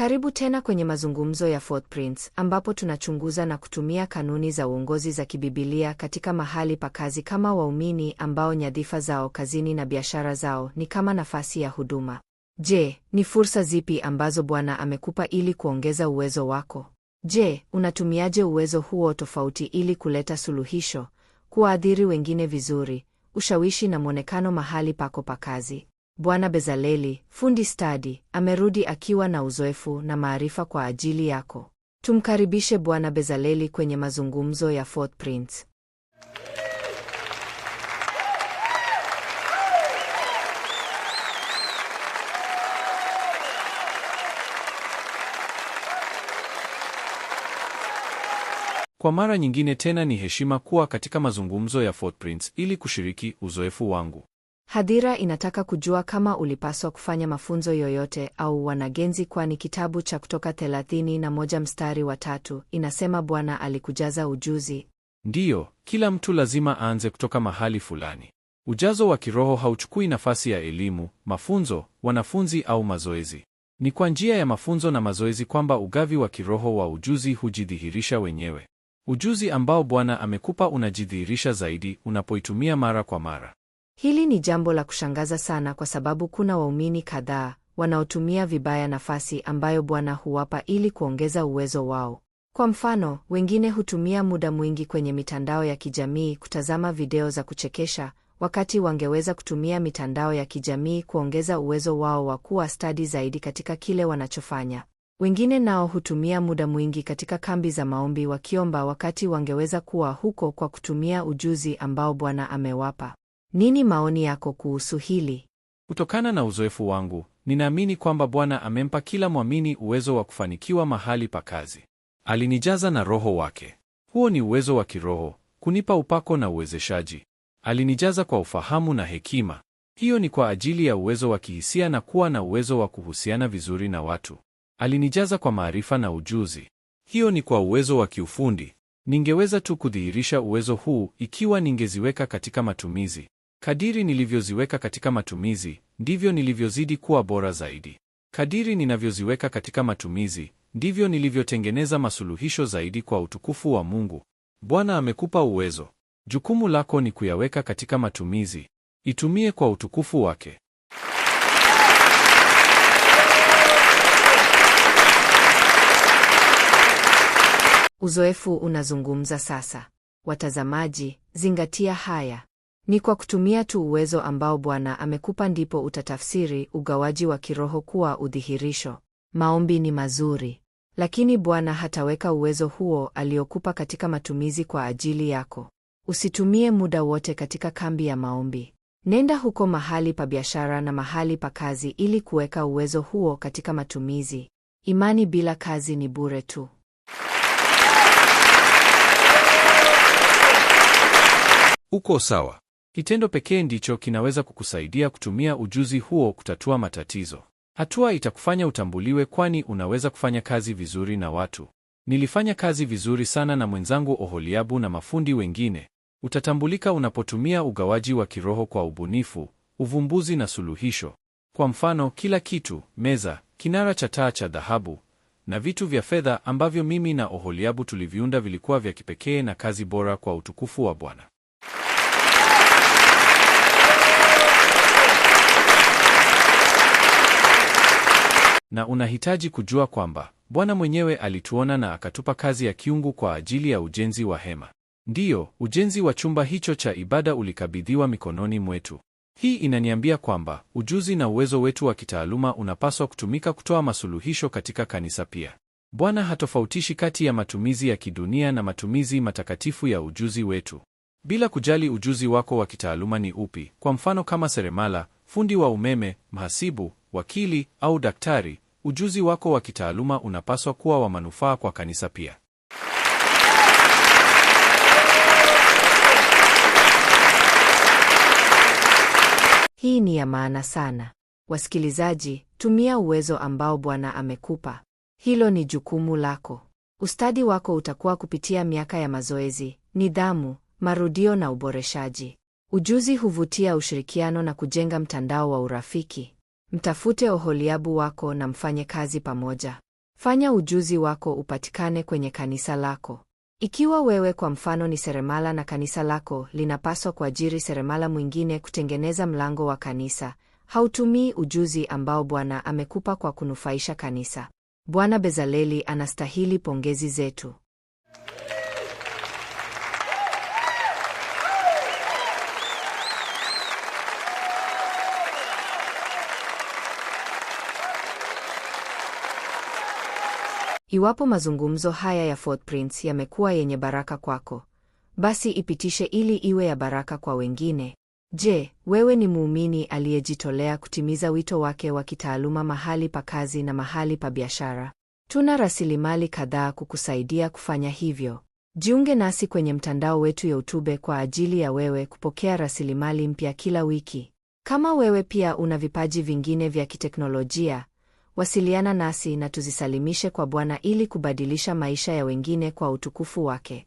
Karibu tena kwenye mazungumzo ya Footprints, ambapo tunachunguza na kutumia kanuni za uongozi za kibibilia katika mahali pa kazi kama waumini ambao nyadhifa zao kazini na biashara zao ni kama nafasi ya huduma. Je, ni fursa zipi ambazo Bwana amekupa ili kuongeza uwezo wako? Je, unatumiaje uwezo huo tofauti ili kuleta suluhisho, kuwaadhiri wengine vizuri, ushawishi na mwonekano mahali pako pa kazi? Bwana Bezaleli, fundi stadi, amerudi akiwa na uzoefu na maarifa kwa ajili yako. Tumkaribishe Bwana Bezaleli kwenye mazungumzo ya Footprints. Kwa mara nyingine tena ni heshima kuwa katika mazungumzo ya Footprints ili kushiriki uzoefu wangu. Hadhira inataka kujua kama ulipaswa kufanya mafunzo yoyote au wanagenzi, kwani kitabu cha Kutoka 31 mstari wa 3 inasema Bwana alikujaza ujuzi. Ndiyo, kila mtu lazima aanze kutoka mahali fulani. Ujazo wa kiroho hauchukui nafasi ya elimu, mafunzo, wanafunzi au mazoezi. Ni kwa njia ya mafunzo na mazoezi kwamba ugavi wa kiroho wa ujuzi hujidhihirisha wenyewe. Ujuzi ambao Bwana amekupa unajidhihirisha zaidi unapoitumia mara kwa mara. Hili ni jambo la kushangaza sana, kwa sababu kuna waumini kadhaa wanaotumia vibaya nafasi ambayo Bwana huwapa ili kuongeza uwezo wao. Kwa mfano, wengine hutumia muda mwingi kwenye mitandao ya kijamii kutazama video za kuchekesha, wakati wangeweza kutumia mitandao ya kijamii kuongeza uwezo wao wa kuwa stadi zaidi katika kile wanachofanya. Wengine nao hutumia muda mwingi katika kambi za maombi wakiomba, wakati wangeweza kuwa huko kwa kutumia ujuzi ambao Bwana amewapa. Nini maoni yako kuhusu hili? Kutokana na uzoefu wangu, ninaamini kwamba Bwana amempa kila mwamini uwezo wa kufanikiwa mahali pa kazi. Alinijaza na Roho wake. Huo ni uwezo wa kiroho, kunipa upako na uwezeshaji. Alinijaza kwa ufahamu na hekima. Hiyo ni kwa ajili ya uwezo wa kihisia na kuwa na uwezo wa kuhusiana vizuri na watu. Alinijaza kwa maarifa na ujuzi. Hiyo ni kwa uwezo wa kiufundi. Ningeweza tu kudhihirisha uwezo huu ikiwa ningeziweka katika matumizi. Kadiri nilivyoziweka katika matumizi, ndivyo nilivyozidi kuwa bora zaidi. Kadiri ninavyoziweka katika matumizi, ndivyo nilivyotengeneza masuluhisho zaidi kwa utukufu wa Mungu. Bwana amekupa uwezo. Jukumu lako ni kuyaweka katika matumizi. Itumie kwa utukufu wake. Uzoefu unazungumza sasa. Watazamaji, zingatia haya. Ni kwa kutumia tu uwezo ambao Bwana amekupa ndipo utatafsiri ugawaji wa kiroho kuwa udhihirisho. Maombi ni mazuri, lakini Bwana hataweka uwezo huo aliokupa katika matumizi kwa ajili yako. Usitumie muda wote katika kambi ya maombi. Nenda huko mahali pa biashara na mahali pa kazi ili kuweka uwezo huo katika matumizi. Imani bila kazi ni bure tu. Uko sawa. Kitendo pekee ndicho kinaweza kukusaidia kutumia ujuzi huo kutatua matatizo. Hatua itakufanya utambuliwe, kwani unaweza kufanya kazi vizuri na watu. Nilifanya kazi vizuri sana na mwenzangu Oholiabu na mafundi wengine. Utatambulika unapotumia ugawaji wa kiroho kwa ubunifu, uvumbuzi na suluhisho. Kwa mfano, kila kitu, meza, kinara cha taa cha dhahabu na vitu vya fedha ambavyo mimi na Oholiabu tuliviunda vilikuwa vya kipekee na kazi bora kwa utukufu wa Bwana. Na unahitaji kujua kwamba Bwana mwenyewe alituona na akatupa kazi ya kiungu kwa ajili ya ujenzi wa hema. Ndiyo, ujenzi wa chumba hicho cha ibada ulikabidhiwa mikononi mwetu. Hii inaniambia kwamba ujuzi na uwezo wetu wa kitaaluma unapaswa kutumika kutoa masuluhisho katika kanisa pia. Bwana hatofautishi kati ya matumizi ya kidunia na matumizi matakatifu ya ujuzi wetu. Bila kujali ujuzi wako wa kitaaluma ni upi, kwa mfano kama seremala, fundi wa umeme, mhasibu, wakili au daktari, ujuzi wako wa kitaaluma unapaswa kuwa wa manufaa kwa kanisa pia. Hii ni ya maana sana. Wasikilizaji, tumia uwezo ambao Bwana amekupa. Hilo ni jukumu lako. Ustadi wako utakuwa kupitia miaka ya mazoezi, nidhamu, marudio na uboreshaji. Ujuzi huvutia ushirikiano na kujenga mtandao wa urafiki. Mtafute Oholiabu wako na mfanye kazi pamoja. Fanya ujuzi wako upatikane kwenye kanisa lako. Ikiwa wewe kwa mfano ni seremala na kanisa lako linapaswa kuajiri seremala mwingine kutengeneza mlango wa kanisa, hautumii ujuzi ambao Bwana amekupa kwa kunufaisha kanisa. Bwana Bezaleli anastahili pongezi zetu. Iwapo mazungumzo haya ya Footprints yamekuwa yenye baraka kwako, basi ipitishe ili iwe ya baraka kwa wengine. Je, wewe ni muumini aliyejitolea kutimiza wito wake wa kitaaluma mahali pa kazi na mahali pa biashara? Tuna rasilimali kadhaa kukusaidia kufanya hivyo. Jiunge nasi kwenye mtandao wetu YouTube kwa ajili ya wewe kupokea rasilimali mpya kila wiki. Kama wewe pia una vipaji vingine vya kiteknolojia, wasiliana nasi na tuzisalimishe kwa Bwana ili kubadilisha maisha ya wengine kwa utukufu wake.